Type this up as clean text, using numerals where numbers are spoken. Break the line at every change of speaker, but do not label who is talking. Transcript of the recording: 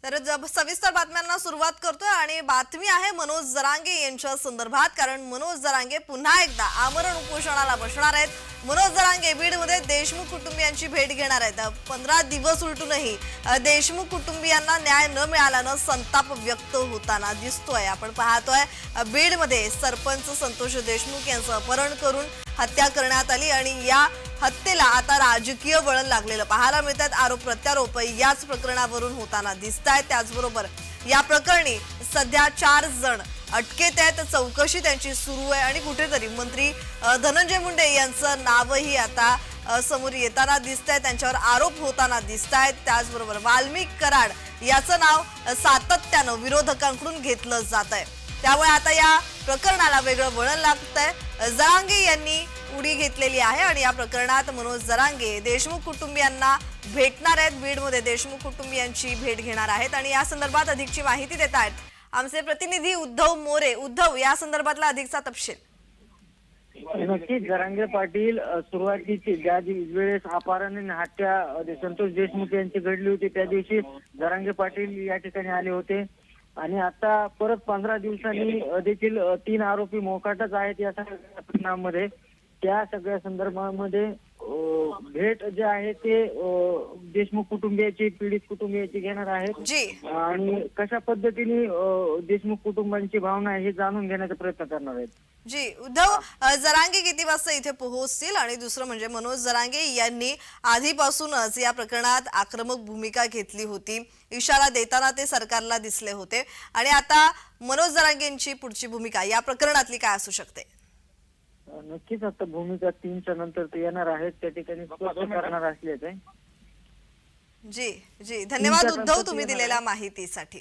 तर सविस्तर बातम्यांना सुरुवात करतोय आणि बातमी आहे मनोज जरांगे यांच्या संदर्भात, कारण मनोज जरांगे पुन्हा एकदा आमरण उपोषणाला बसणार आहेत। मनोज जरांगे बीडमध्ये देशमुख कुटुंबियांची भेट घेणार आहेत। 15 दिवस उलटूनही देशमुख कुटुंबियांना न्याय न मिळाल्याने संताप व्यक्त होताना दिसतोय। आपण पाहतोय बीडमध्ये सरपंच संतोष देशमुख यांचं अपहरण करून हत्या करण्यात आली आणि या हत्येला आता राजकीय वळण लागलेलं पाहायला मिळतात। आरोप प्रत्यारोप याच प्रकरणावरून होताना दिसतायत। त्याचबरोबर या प्रकरणी सध्या 4 जण अटकेत आहेत, चौकशी त्यांची सुरू आहे आणि कुठेतरी मंत्री धनंजय मुंडे यांचं नावही आता समोर येताना दिसतंय, त्यांच्यावर आरोप होताना दिसतायत। त्याचबरोबर वाल्मिक कराड याचं नाव सातत्यानं विरोधकांकडून घेतलं जात आहे, त्यामुळे आता या प्रकरणाला वेगळं वळण लागतंय। जरांगे यांनी उडी घेतलेली आहे आणि या प्रकरणात मनोज जरांगे देशमुख कुटुंबियांना भेटणार आहेत। बीडमध्ये देशमुख कुटुंबियांची भेट घेणार आहेत आणि या संदर्भात अधिकची माहिती देत आहेत आमचे प्रतिनिधी उद्धव मोरे। उद्धव, या संदर्भातला अधिकचा तपशील।
नक्कीच जरांगे पाटील सुरुवातीची ज्या वेळेस अपहरण आणि हत्या संतोष देशमुख यांची घडली होती त्या दिवशी जरांगे पाटील या ठिकाणी आले होते आणि आता परत 15 दिवसांनी देखील 3 आरोपी मोकाटच आहेत या सगळ्या प्रकरणामध्ये। त्या सगळ्या संदर्भामध्ये भेट जे आहे ते देशमुख कुटुंबियाची, पीडित कुटुंबियाची घेणार आहेत आणि कशा पद्धतीने देशमुख कुटुंबांची भावना आहे हे जाणून घेण्याचा प्रयत्न करणार आहेत।
जी उद्धव, जरांगे किती वाजता इथे पोहोचतील? आणि दुसरं म्हणजे मनोज जरांगे यांनी आधीपासूनच या प्रकरणात आक्रमक भूमिका घेतली होती, इशारा देताना ते सरकारला दिसले होते आणि आता मनोज जरांगेंची पुढची भूमिका या प्रकरणातली काय असू शकते?
नक्कीच आता भूमिका 3च्या नंतर ते येणार आहेत, त्या ठिकाणी स्पष्ट करणार असल्याचे।
जी जी, धन्यवाद उद्धव तुम्ही दिलेल्या माहितीसाठी।